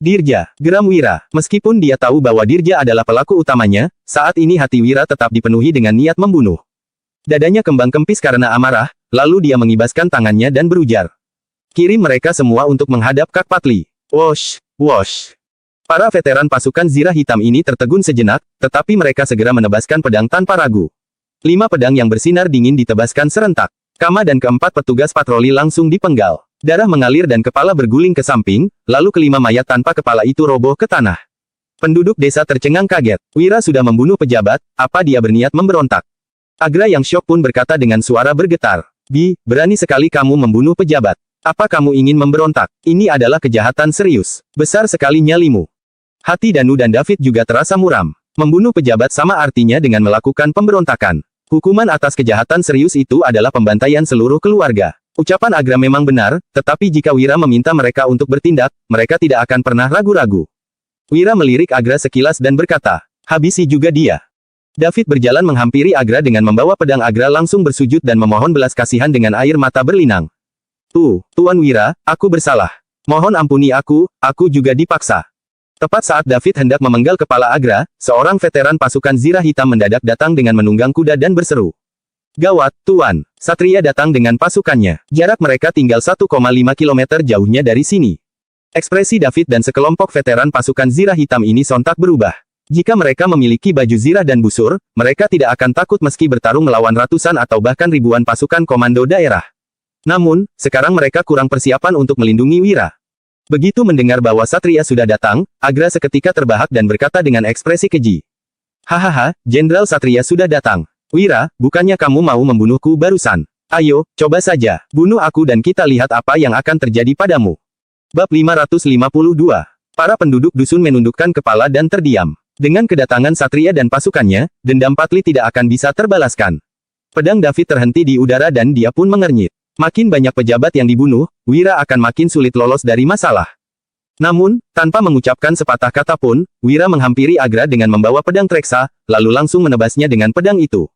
S1: Dirja, geram Wira. Meskipun dia tahu bahwa Dirja adalah pelaku utamanya, saat ini hati Wira tetap dipenuhi dengan niat membunuh. Dadanya kembang kempis karena amarah, lalu dia mengibaskan tangannya dan berujar. Kirim mereka semua untuk menghadap Kak Patli. Wosh, wosh. Para veteran pasukan zirah hitam ini tertegun sejenak, tetapi mereka segera menebaskan pedang tanpa ragu. 5 pedang yang bersinar dingin ditebaskan serentak. Kama dan keempat petugas patroli langsung dipenggal. Darah mengalir dan kepala berguling ke samping, lalu kelima mayat tanpa kepala itu roboh ke tanah. Penduduk desa tercengang kaget. Wira sudah membunuh pejabat, apa dia berniat memberontak? Agra yang syok pun berkata dengan suara bergetar. Bi, berani sekali kamu membunuh pejabat. Apa kamu ingin memberontak? Ini adalah kejahatan serius. Besar sekali nyalimu. Hati Danu dan David juga terasa muram. Membunuh pejabat sama artinya dengan melakukan pemberontakan. Hukuman atas kejahatan serius itu adalah pembantaian seluruh keluarga. Ucapan Agra memang benar, tetapi jika Wira meminta mereka untuk bertindak, mereka tidak akan pernah ragu-ragu. Wira melirik Agra sekilas dan berkata, habisi juga dia. David berjalan menghampiri Agra dengan membawa pedang. Agra langsung bersujud dan memohon belas kasihan dengan air mata berlinang. Tuan Wira, aku bersalah. Mohon ampuni aku juga dipaksa. Tepat saat David hendak memenggal kepala Agra, seorang veteran pasukan zirah hitam mendadak datang dengan menunggang kuda dan berseru. Gawat, Tuan. Satria datang dengan pasukannya. Jarak mereka tinggal 1,5 kilometer jauhnya dari sini. Ekspresi David dan sekelompok veteran pasukan zirah hitam ini sontak berubah. Jika mereka memiliki baju zirah dan busur, mereka tidak akan takut meski bertarung melawan ratusan atau bahkan ribuan pasukan komando daerah. Namun, sekarang mereka kurang persiapan untuk melindungi Wira. Begitu mendengar bahwa Satria sudah datang, Agra seketika terbahak dan berkata dengan ekspresi keji. Hahaha, Jenderal Satria sudah datang. Wira, bukannya kamu mau membunuhku barusan? Ayo, coba saja, bunuh aku dan kita lihat apa yang akan terjadi padamu. Bab 552. Para penduduk dusun menundukkan kepala dan terdiam. Dengan kedatangan Satria dan pasukannya, dendam Patli tidak akan bisa terbalaskan. Pedang David terhenti di udara dan dia pun mengernyit. Makin banyak pejabat yang dibunuh, Wira akan makin sulit lolos dari masalah. Namun, tanpa mengucapkan sepatah kata pun, Wira menghampiri Agra dengan membawa pedang Treksa, lalu langsung menebasnya dengan pedang itu.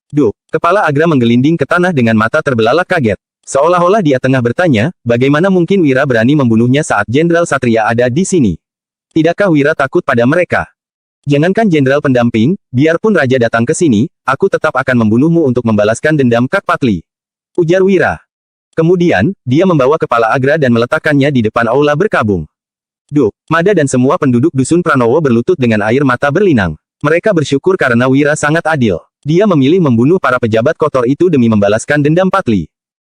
S1: Duh, kepala Agra menggelinding ke tanah dengan mata terbelalak kaget. Seolah-olah dia tengah bertanya, bagaimana mungkin Wira berani membunuhnya saat Jenderal Satria ada di sini? Tidakkah Wira takut pada mereka? Jangankan jenderal pendamping, biarpun raja datang ke sini, aku tetap akan membunuhmu untuk membalaskan dendam Kak Patli. Ujar Wira. Kemudian, dia membawa kepala Agra dan meletakkannya di depan aula berkabung. Duh, Mada dan semua penduduk dusun Pranowo berlutut dengan air mata berlinang. Mereka bersyukur karena Wira sangat adil. Dia memilih membunuh para pejabat kotor itu demi membalaskan dendam Patli.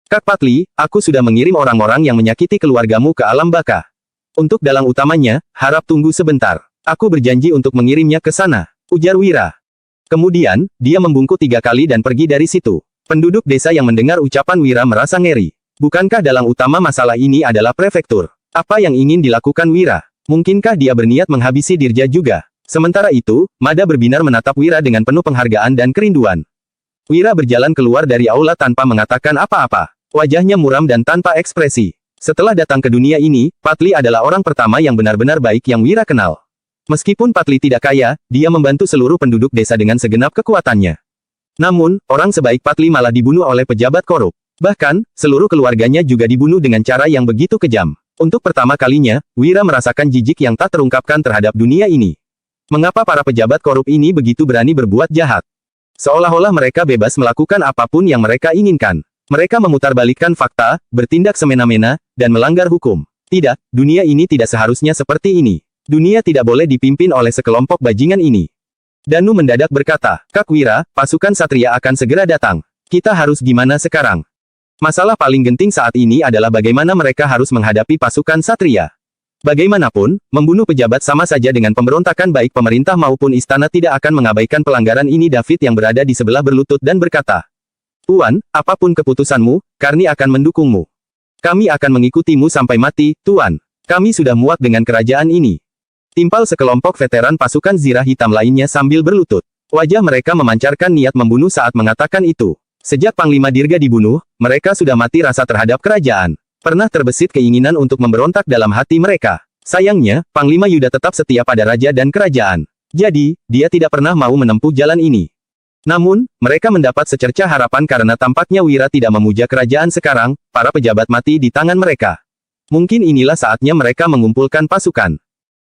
S1: Kak Patli, aku sudah mengirim orang-orang yang menyakiti keluargamu ke alam baka. Untuk dalang utamanya, harap tunggu sebentar. Aku berjanji untuk mengirimnya ke sana. Ujar Wira. Kemudian, dia membungkuk 3 kali dan pergi dari situ. Penduduk desa yang mendengar ucapan Wira merasa ngeri. Bukankah dalang utama masalah ini adalah prefektur? Apa yang ingin dilakukan Wira? Mungkinkah dia berniat menghabisi Dirja juga? Sementara itu, Mada berbinar menatap Wira dengan penuh penghargaan dan kerinduan. Wira berjalan keluar dari aula tanpa mengatakan apa-apa. Wajahnya muram dan tanpa ekspresi. Setelah datang ke dunia ini, Patli adalah orang pertama yang benar-benar baik yang Wira kenal. Meskipun Patli tidak kaya, dia membantu seluruh penduduk desa dengan segenap kekuatannya. Namun, orang sebaik Patli malah dibunuh oleh pejabat korup. Bahkan, seluruh keluarganya juga dibunuh dengan cara yang begitu kejam. Untuk pertama kalinya, Wira merasakan jijik yang tak terungkapkan terhadap dunia ini. Mengapa para pejabat korup ini begitu berani berbuat jahat? Seolah-olah mereka bebas melakukan apapun yang mereka inginkan. Mereka memutarbalikkan fakta, bertindak semena-mena, dan melanggar hukum. Tidak, dunia ini tidak seharusnya seperti ini. Dunia tidak boleh dipimpin oleh sekelompok bajingan ini. Danu mendadak berkata, Kak Wira, pasukan Satria akan segera datang. Kita harus gimana sekarang? Masalah paling genting saat ini adalah bagaimana mereka harus menghadapi pasukan Satria. Bagaimanapun, membunuh pejabat sama saja dengan pemberontakan baik pemerintah maupun istana tidak akan mengabaikan pelanggaran ini. David yang berada di sebelah berlutut dan berkata, Tuan, apapun keputusanmu, kami akan mendukungmu. Kami akan mengikutimu sampai mati, Tuan. Kami sudah muak dengan kerajaan ini. Timpal sekelompok veteran pasukan zirah hitam lainnya sambil berlutut. Wajah mereka memancarkan niat membunuh saat mengatakan itu. Sejak Panglima Dirga dibunuh, mereka sudah mati rasa terhadap kerajaan. Pernah terbesit keinginan untuk memberontak dalam hati mereka. Sayangnya, Panglima Yuda tetap setia pada raja dan kerajaan. Jadi, dia tidak pernah mau menempuh jalan ini. Namun, mereka mendapat secercah harapan karena tampaknya Wira tidak memuja kerajaan sekarang, para pejabat mati di tangan mereka. Mungkin inilah saatnya mereka mengumpulkan pasukan.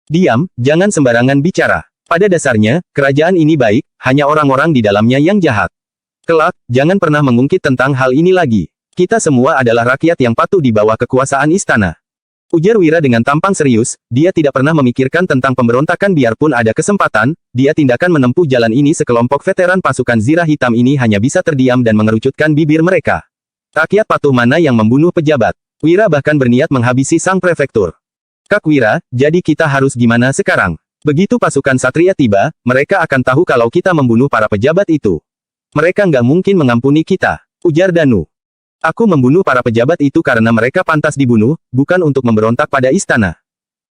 S1: Diam, jangan sembarangan bicara. Pada dasarnya, kerajaan ini baik, hanya orang-orang di dalamnya yang jahat. Kelak, jangan pernah mengungkit tentang hal ini lagi. Kita semua adalah rakyat yang patuh di bawah kekuasaan istana. Ujar Wira dengan tampang serius, dia tidak pernah memikirkan tentang pemberontakan biarpun ada kesempatan, dia tindakan menempuh jalan ini sekelompok veteran pasukan Zirah Hitam ini hanya bisa terdiam dan mengerucutkan bibir mereka. Rakyat patuh mana yang membunuh pejabat? Wira bahkan berniat menghabisi sang prefektur. Kak Wira, jadi kita harus gimana sekarang? Begitu pasukan Satria tiba, mereka akan tahu kalau kita membunuh para pejabat itu. Mereka nggak mungkin mengampuni kita, ujar Danu. Aku membunuh para pejabat itu karena mereka pantas dibunuh, bukan untuk memberontak pada istana.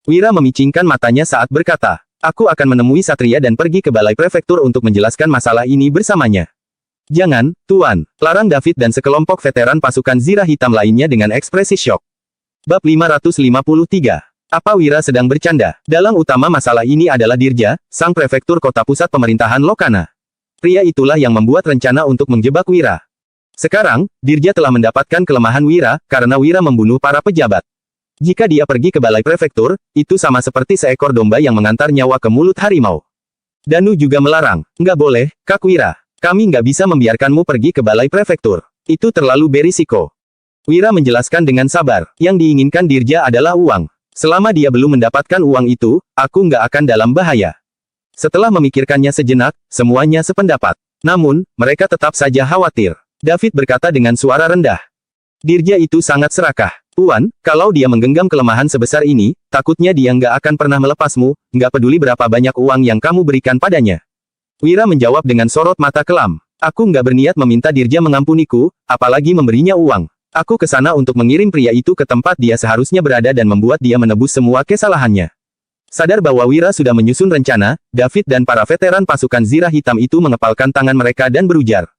S1: Wira memicingkan matanya saat berkata, aku akan menemui Satria dan pergi ke balai prefektur untuk menjelaskan masalah ini bersamanya. Jangan, Tuan, larang David dan sekelompok veteran pasukan Zirah Hitam lainnya dengan ekspresi syok. Bab 553. Apa Wira sedang bercanda? Dalang utama masalah ini adalah Dirja, sang prefektur kota pusat pemerintahan Lokana. Pria itulah yang membuat rencana untuk menjebak Wira. Sekarang, Dirja telah mendapatkan kelemahan Wira, karena Wira membunuh para pejabat. Jika dia pergi ke balai prefektur, itu sama seperti seekor domba yang mengantar nyawa ke mulut harimau. Danu juga melarang, nggak boleh, Kak Wira. Kami nggak bisa membiarkanmu pergi ke balai prefektur. Itu terlalu berisiko. Wira menjelaskan dengan sabar, yang diinginkan Dirja adalah uang. Selama dia belum mendapatkan uang itu, aku nggak akan dalam bahaya. Setelah memikirkannya sejenak, semuanya sependapat. Namun, mereka tetap saja khawatir. David berkata dengan suara rendah. Dirja itu sangat serakah. Tuan, kalau dia menggenggam kelemahan sebesar ini, takutnya dia nggak akan pernah melepasmu, nggak peduli berapa banyak uang yang kamu berikan padanya. Wira menjawab dengan sorot mata kelam. Aku nggak berniat meminta Dirja mengampuniku, apalagi memberinya uang. Aku ke sana untuk mengirim pria itu ke tempat dia seharusnya berada dan membuat dia menebus semua kesalahannya. Sadar bahwa Wira sudah menyusun rencana, David dan para veteran pasukan Zirah Hitam itu mengepalkan tangan mereka dan berujar.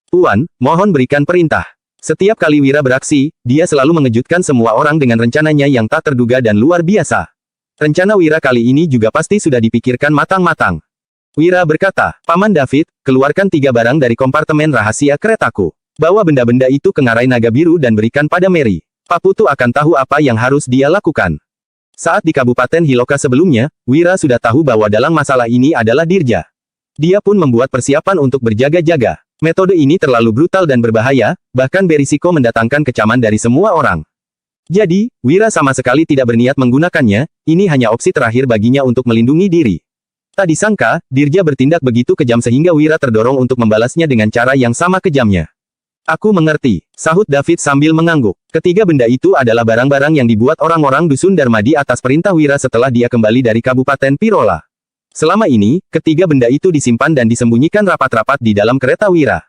S1: Tuan, mohon berikan perintah. Setiap kali Wira beraksi, dia selalu mengejutkan semua orang dengan rencananya yang tak terduga dan luar biasa. Rencana Wira kali ini juga pasti sudah dipikirkan matang-matang. Wira berkata, Paman David, keluarkan 3 barang dari kompartemen rahasia keretaku. Bawa benda-benda itu ke ngarai naga biru dan berikan pada Mary. Paputu akan tahu apa yang harus dia lakukan. Saat di Kabupaten Hiloka sebelumnya, Wira sudah tahu bahwa dalang masalah ini adalah Dirja. Dia pun membuat persiapan untuk berjaga-jaga. Metode ini terlalu brutal dan berbahaya, bahkan berisiko mendatangkan kecaman dari semua orang. Jadi, Wira sama sekali tidak berniat menggunakannya, ini hanya opsi terakhir baginya untuk melindungi diri. Tak disangka, Dirja bertindak begitu kejam sehingga Wira terdorong untuk membalasnya dengan cara yang sama kejamnya. Aku mengerti, sahut David sambil mengangguk. Ketiga benda itu adalah barang-barang yang dibuat orang-orang dusun Darmadi atas perintah Wira setelah dia kembali dari Kabupaten Pirola. Selama ini, ketiga benda itu disimpan dan disembunyikan rapat-rapat di dalam kereta Wira.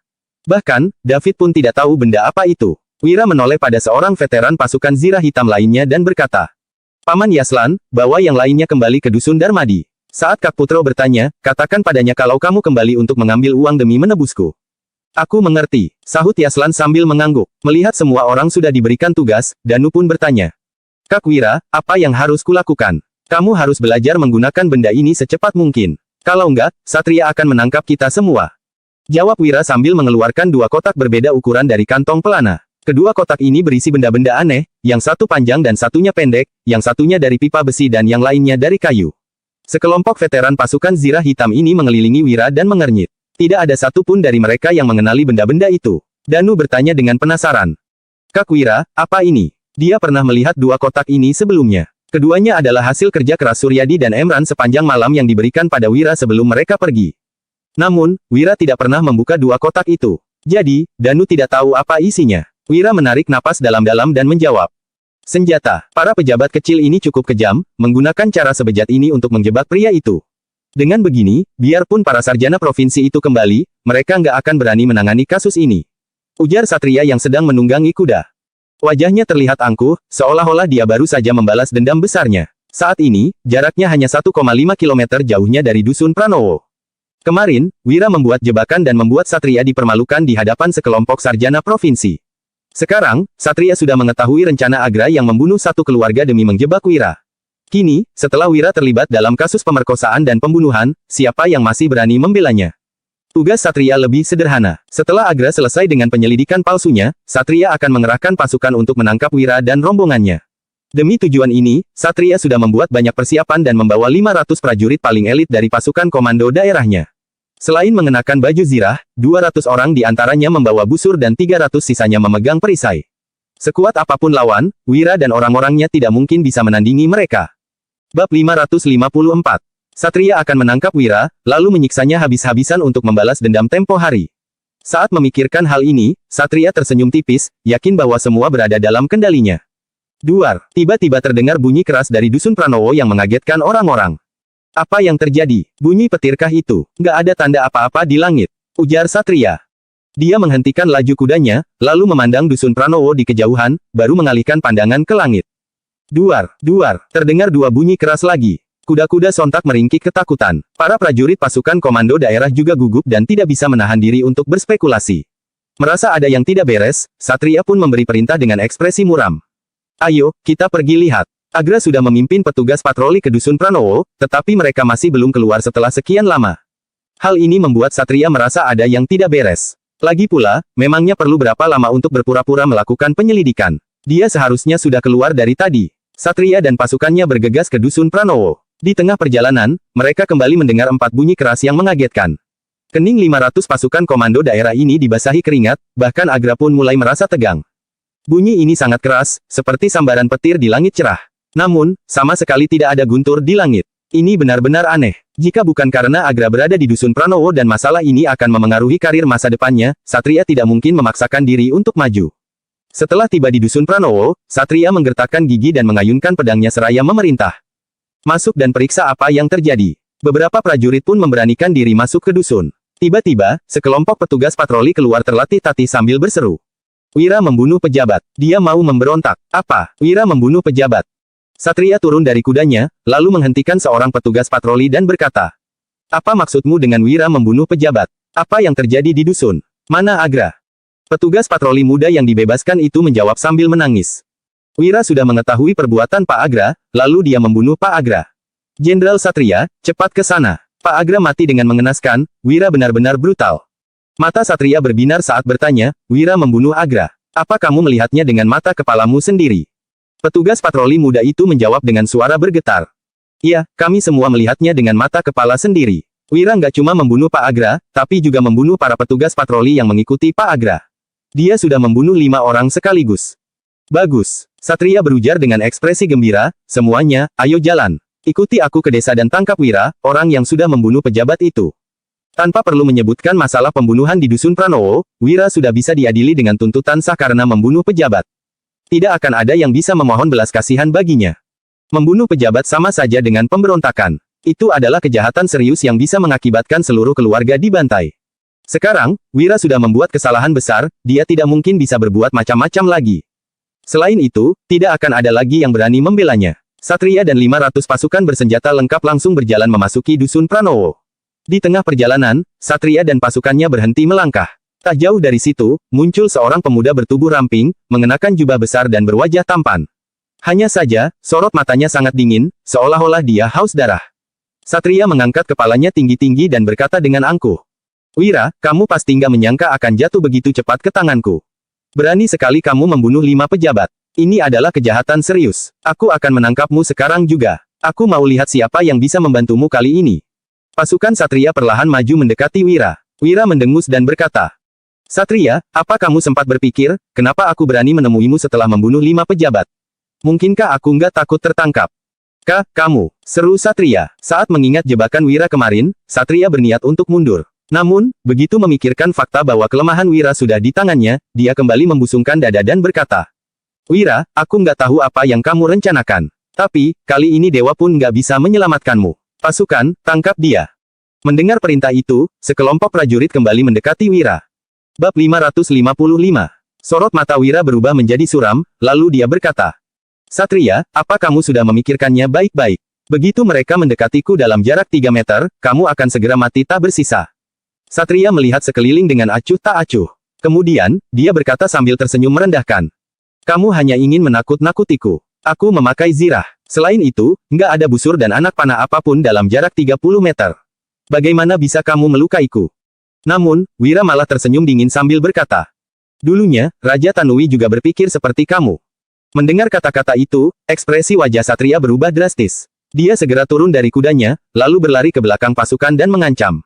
S1: Bahkan, David pun tidak tahu benda apa itu. Wira menoleh pada seorang veteran pasukan Zirah Hitam lainnya dan berkata, Paman Yaslan, bawa yang lainnya kembali ke dusun Darmadi. Saat Kak Putro bertanya, katakan padanya kalau kamu kembali untuk mengambil uang demi menebusku. Aku mengerti, sahut Yaslan sambil mengangguk. Melihat semua orang sudah diberikan tugas, Danu pun bertanya. Kak Wira, apa yang harus kulakukan? Kamu harus belajar menggunakan benda ini secepat mungkin. Kalau enggak, Satria akan menangkap kita semua. Jawab Wira sambil mengeluarkan 2 kotak berbeda ukuran dari kantong pelana. Kedua kotak ini berisi benda-benda aneh, yang satu panjang dan satunya pendek, yang satunya dari pipa besi dan yang lainnya dari kayu. Sekelompok veteran pasukan Zirah Hitam ini mengelilingi Wira dan mengernyit. Tidak ada satupun dari mereka yang mengenali benda-benda itu. Danu bertanya dengan penasaran. Kak Wira, apa ini? Dia pernah melihat 2 kotak ini sebelumnya. Keduanya adalah hasil kerja keras Suryadi dan Emran sepanjang malam yang diberikan pada Wira sebelum mereka pergi. Namun, Wira tidak pernah membuka 2 kotak itu. Jadi, Danu tidak tahu apa isinya. Wira menarik napas dalam-dalam dan menjawab. Senjata. Para pejabat kecil ini cukup kejam, menggunakan cara sebejat ini untuk menjebak pria itu. Dengan begini, biarpun para sarjana provinsi itu kembali, mereka nggak akan berani menangani kasus ini. Ujar Satria yang sedang menunggangi kuda. Wajahnya terlihat angkuh, seolah-olah dia baru saja membalas dendam besarnya. Saat ini, jaraknya hanya 1,5 km jauhnya dari dusun Pranowo. Kemarin, Wira membuat jebakan dan membuat Satria dipermalukan di hadapan sekelompok sarjana provinsi. Sekarang, Satria sudah mengetahui rencana Agra yang membunuh satu keluarga demi menjebak Wira. Kini, setelah Wira terlibat dalam kasus pemerkosaan dan pembunuhan, siapa yang masih berani membelanya? Tugas Satria lebih sederhana. Setelah Agra selesai dengan penyelidikan palsunya, Satria akan mengerahkan pasukan untuk menangkap Wira dan rombongannya. Demi tujuan ini, Satria sudah membuat banyak persiapan dan membawa 500 prajurit paling elit dari pasukan komando daerahnya. Selain mengenakan baju zirah, 200 orang di antaranya membawa busur dan 300 sisanya memegang perisai. Sekuat apapun lawan, Wira dan orang-orangnya tidak mungkin bisa menandingi mereka. Bab 554. Satria akan menangkap Wira, lalu menyiksanya habis-habisan untuk membalas dendam tempo hari. Saat memikirkan hal ini, Satria tersenyum tipis, yakin bahwa semua berada dalam kendalinya. Duar, tiba-tiba terdengar bunyi keras dari Dusun Pranowo yang mengagetkan orang-orang. Apa yang terjadi? Bunyi petirkah itu? Nggak ada tanda apa-apa di langit, ujar Satria. Dia menghentikan laju kudanya, lalu memandang Dusun Pranowo di kejauhan, baru mengalihkan pandangan ke langit. Duar, duar, terdengar dua bunyi keras lagi. Kuda-kuda sontak meringkik ketakutan. Para prajurit pasukan komando daerah juga gugup dan tidak bisa menahan diri untuk berspekulasi. Merasa ada yang tidak beres, Satria pun memberi perintah dengan ekspresi muram. Ayo, kita pergi lihat. Agra sudah memimpin petugas patroli ke Dusun Pranowo, tetapi mereka masih belum keluar setelah sekian lama. Hal ini membuat Satria merasa ada yang tidak beres. Lagi pula, memangnya perlu berapa lama untuk berpura-pura melakukan penyelidikan? Dia seharusnya sudah keluar dari tadi. Satria dan pasukannya bergegas ke Dusun Pranowo. Di tengah perjalanan, mereka kembali mendengar 4 bunyi keras yang mengagetkan. Kening 500 pasukan komando daerah ini dibasahi keringat, bahkan Agra pun mulai merasa tegang. Bunyi ini sangat keras, seperti sambaran petir di langit cerah. Namun, sama sekali tidak ada guntur di langit. Ini benar-benar aneh. Jika bukan karena Agra berada di Dusun Pranowo dan masalah ini akan memengaruhi karir masa depannya, Satria tidak mungkin memaksakan diri untuk maju. Setelah tiba di Dusun Pranowo, Satria menggertakkan gigi dan mengayunkan pedangnya seraya memerintah. Masuk dan periksa apa yang terjadi. Beberapa prajurit pun memberanikan diri masuk ke dusun. Tiba-tiba, sekelompok petugas patroli keluar terlatih-tatih sambil berseru. Wira membunuh pejabat. Dia mau memberontak. Apa? Wira membunuh pejabat. Satria turun dari kudanya, lalu menghentikan seorang petugas patroli dan berkata. Apa maksudmu dengan Wira membunuh pejabat? Apa yang terjadi di dusun? Mana Agra? Petugas patroli muda yang dibebaskan itu menjawab sambil menangis. Wira sudah mengetahui perbuatan Pak Agra, lalu dia membunuh Pak Agra. Jenderal Satria, cepat ke sana. Pak Agra mati dengan mengenaskan, Wira benar-benar brutal. Mata Satria berbinar saat bertanya, Wira membunuh Agra. Apa kamu melihatnya dengan mata kepalamu sendiri? Petugas patroli muda itu menjawab dengan suara bergetar. Iya, kami semua melihatnya dengan mata kepala sendiri. Wira nggak cuma membunuh Pak Agra, tapi juga membunuh para petugas patroli yang mengikuti Pak Agra. Dia sudah membunuh 5 orang sekaligus. Bagus. Satria berujar dengan ekspresi gembira, semuanya, ayo jalan. Ikuti aku ke desa dan tangkap Wira, orang yang sudah membunuh pejabat itu. Tanpa perlu menyebutkan masalah pembunuhan di Dusun Pranowo, Wira sudah bisa diadili dengan tuntutan sah karena membunuh pejabat. Tidak akan ada yang bisa memohon belas kasihan baginya. Membunuh pejabat sama saja dengan pemberontakan. Itu adalah kejahatan serius yang bisa mengakibatkan seluruh keluarga dibantai. Sekarang, Wira sudah membuat kesalahan besar, dia tidak mungkin bisa berbuat macam-macam lagi. Selain itu, tidak akan ada lagi yang berani membelanya. Satria dan 500 pasukan bersenjata lengkap langsung berjalan memasuki Dusun Pranowo. Di tengah perjalanan, Satria dan pasukannya berhenti melangkah. Tak jauh dari situ, muncul seorang pemuda bertubuh ramping, mengenakan jubah besar dan berwajah tampan. Hanya saja, sorot matanya sangat dingin, seolah-olah dia haus darah. Satria mengangkat kepalanya tinggi-tinggi dan berkata dengan angkuh. Wira, kamu pasti nggak menyangka akan jatuh begitu cepat ke tanganku. Berani sekali kamu membunuh 5 pejabat. Ini adalah kejahatan serius. Aku akan menangkapmu sekarang juga. Aku mau lihat siapa yang bisa membantumu kali ini. Pasukan Satria perlahan maju mendekati Wira. Wira mendengus dan berkata. Satria, apa kamu sempat berpikir, kenapa aku berani menemuimu setelah membunuh 5 pejabat? Mungkinkah aku nggak takut tertangkap? Kamu, seru Satria. Saat mengingat jebakan Wira kemarin, Satria berniat untuk mundur. Namun, begitu memikirkan fakta bahwa kelemahan Wira sudah di tangannya, dia kembali membusungkan dada dan berkata, Wira, aku nggak tahu apa yang kamu rencanakan. Tapi, kali ini dewa pun nggak bisa menyelamatkanmu. Pasukan, tangkap dia. Mendengar perintah itu, sekelompok prajurit kembali mendekati Wira. Bab 555. Sorot mata Wira berubah menjadi suram, lalu dia berkata, Satria, apa kamu sudah memikirkannya baik-baik? Begitu mereka mendekatiku dalam jarak 3 meter, kamu akan segera mati tak bersisa. Satria melihat sekeliling dengan acuh tak acuh. Kemudian, dia berkata sambil tersenyum merendahkan. Kamu hanya ingin menakut-nakutiku. Aku memakai zirah. Selain itu, nggak ada busur dan anak panah apapun dalam jarak 30 meter. Bagaimana bisa kamu melukaiku? Namun, Wira malah tersenyum dingin sambil berkata, "Dulunya, Raja Tanui juga berpikir seperti kamu." Mendengar kata-kata itu, ekspresi wajah Satria berubah drastis. Dia segera turun dari kudanya, lalu berlari ke belakang pasukan dan mengancam.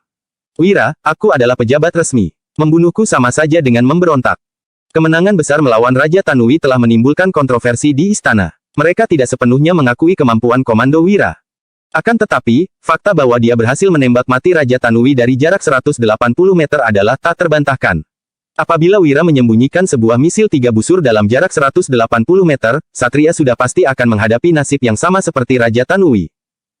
S1: "Wira, aku adalah pejabat resmi. Membunuhku sama saja dengan memberontak." Kemenangan besar melawan Raja Tanui telah menimbulkan kontroversi di istana. Mereka tidak sepenuhnya mengakui kemampuan Komando Wira. Akan tetapi, fakta bahwa dia berhasil menembak mati Raja Tanui dari jarak 180 meter adalah tak terbantahkan. Apabila Wira menyembunyikan sebuah misil 3 busur dalam jarak 180 meter, Satria sudah pasti akan menghadapi nasib yang sama seperti Raja Tanui.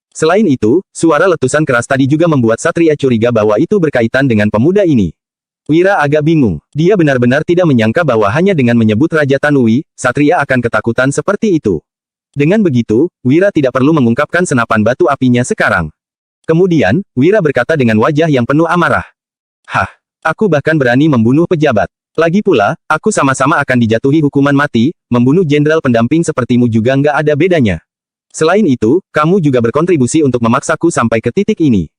S1: Selain itu, suara letusan keras tadi juga membuat Satria curiga bahwa itu berkaitan dengan pemuda ini. Wira agak bingung. Dia benar-benar tidak menyangka bahwa hanya dengan menyebut Raja Tanui, Satria akan ketakutan seperti itu. Dengan begitu, Wira tidak perlu mengungkapkan senapan batu apinya sekarang. Kemudian, Wira berkata dengan wajah yang penuh amarah. "Hah, aku bahkan berani membunuh pejabat. Lagi pula, aku sama-sama akan dijatuhi hukuman mati, membunuh jenderal pendamping sepertimu juga nggak ada bedanya. Selain itu, kamu juga berkontribusi untuk memaksaku sampai ke titik ini.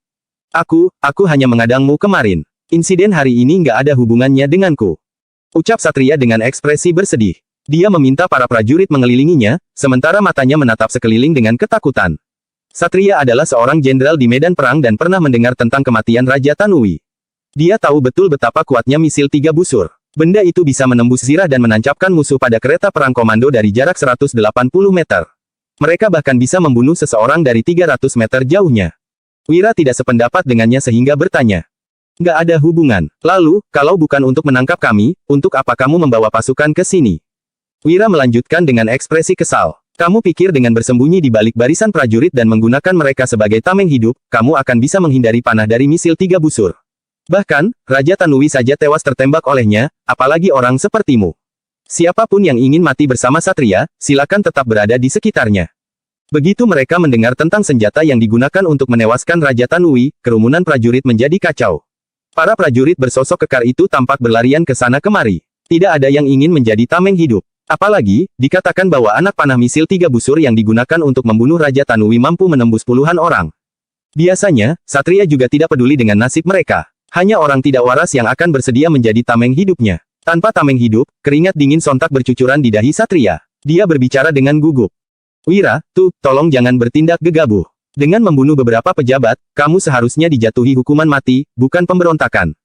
S1: Aku hanya mengadangmu kemarin. Insiden hari ini nggak ada hubungannya denganku." Ucap Satria dengan ekspresi bersedih. Dia meminta para prajurit mengelilinginya, sementara matanya menatap sekeliling dengan ketakutan. Satria adalah seorang jenderal di medan perang dan pernah mendengar tentang kematian Raja Tanui. Dia tahu betul betapa kuatnya misil 3 busur. Benda itu bisa menembus zirah dan menancapkan musuh pada kereta perang komando dari jarak 180 meter. Mereka bahkan bisa membunuh seseorang dari 300 meter jauhnya. Wira tidak sependapat dengannya sehingga bertanya. "Nggak ada hubungan. Lalu, kalau bukan untuk menangkap kami, untuk apa kamu membawa pasukan ke sini?" Wira melanjutkan dengan ekspresi kesal. "Kamu pikir dengan bersembunyi di balik barisan prajurit dan menggunakan mereka sebagai tameng hidup, kamu akan bisa menghindari panah dari misil 3 busur. Bahkan, Raja Tanui saja tewas tertembak olehnya, apalagi orang sepertimu. Siapapun yang ingin mati bersama Satria, silakan tetap berada di sekitarnya." Begitu mereka mendengar tentang senjata yang digunakan untuk menewaskan Raja Tanui, kerumunan prajurit menjadi kacau. Para prajurit bersosok kekar itu tampak berlarian ke sana kemari. Tidak ada yang ingin menjadi tameng hidup. Apalagi, dikatakan bahwa anak panah misil 3 busur yang digunakan untuk membunuh Raja Tanui mampu menembus puluhan orang. Biasanya, Satria juga tidak peduli dengan nasib mereka. Hanya orang tidak waras yang akan bersedia menjadi tameng hidupnya. Tanpa tameng hidup, keringat dingin sontak bercucuran di dahi Satria. Dia berbicara dengan gugup. "Wira, tolong jangan bertindak gegabah. Dengan membunuh beberapa pejabat, kamu seharusnya dijatuhi hukuman mati, bukan pemberontakan."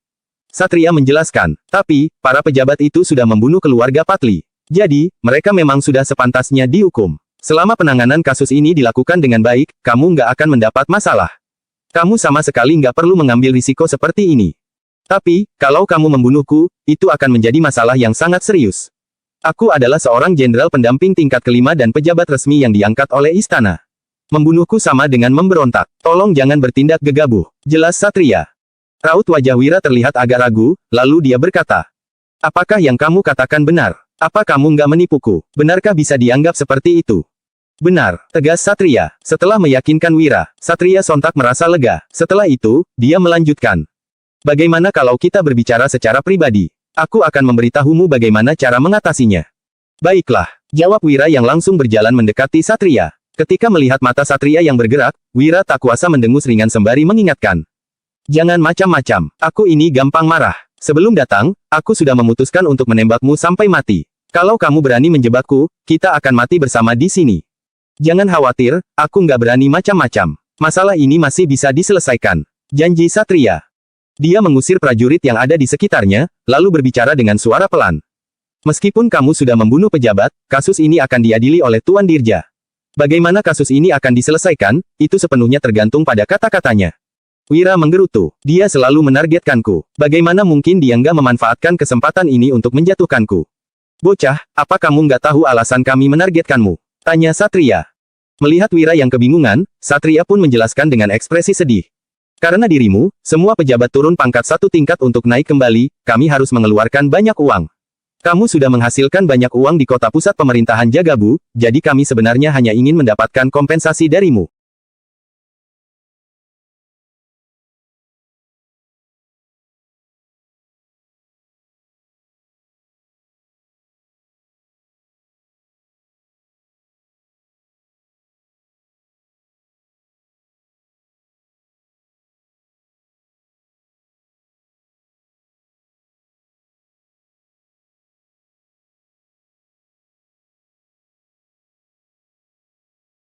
S1: Satria menjelaskan, "Tapi, para pejabat itu sudah membunuh keluarga Patli. Jadi, mereka memang sudah sepantasnya dihukum. Selama penanganan kasus ini dilakukan dengan baik, kamu nggak akan mendapat masalah. Kamu sama sekali nggak perlu mengambil risiko seperti ini. Tapi, kalau kamu membunuhku, itu akan menjadi masalah yang sangat serius. Aku adalah seorang jenderal pendamping tingkat kelima dan pejabat resmi yang diangkat oleh istana. Membunuhku sama dengan memberontak. Tolong jangan bertindak gegabah." Jelas Satria. Raut wajah Wira terlihat agak ragu, lalu dia berkata, "Apakah yang kamu katakan benar? Apa kamu nggak menipuku? Benarkah bisa dianggap seperti itu?" "Benar," tegas Satria. Setelah meyakinkan Wira, Satria sontak merasa lega. Setelah itu, dia melanjutkan. "Bagaimana kalau kita berbicara secara pribadi? Aku akan memberitahumu bagaimana cara mengatasinya." "Baiklah," jawab Wira yang langsung berjalan mendekati Satria. Ketika melihat mata Satria yang bergerak, Wira tak kuasa mendengus ringan sembari mengingatkan. "Jangan macam-macam, aku ini gampang marah. Sebelum datang, aku sudah memutuskan untuk menembakmu sampai mati. Kalau kamu berani menjebakku, kita akan mati bersama di sini. Jangan khawatir, aku nggak berani macam-macam. Masalah ini masih bisa diselesaikan. Janji Satria." Dia mengusir prajurit yang ada di sekitarnya, lalu berbicara dengan suara pelan. "Meskipun kamu sudah membunuh pejabat, kasus ini akan diadili oleh Tuan Dirja. Bagaimana kasus ini akan diselesaikan, itu sepenuhnya tergantung pada kata-katanya." Wira menggerutu. Dia selalu menargetkanku. Bagaimana mungkin dia nggak memanfaatkan kesempatan ini untuk menjatuhkanku? "Bocah, apa kamu nggak tahu alasan kami menargetkanmu?" tanya Satria. Melihat Wira yang kebingungan, Satria pun menjelaskan dengan ekspresi sedih. "Karena dirimu, semua pejabat turun pangkat 1 tingkat untuk naik kembali, kami harus mengeluarkan banyak uang. Kamu sudah menghasilkan banyak uang di kota pusat pemerintahan Jagabu, jadi kami sebenarnya hanya ingin mendapatkan kompensasi darimu.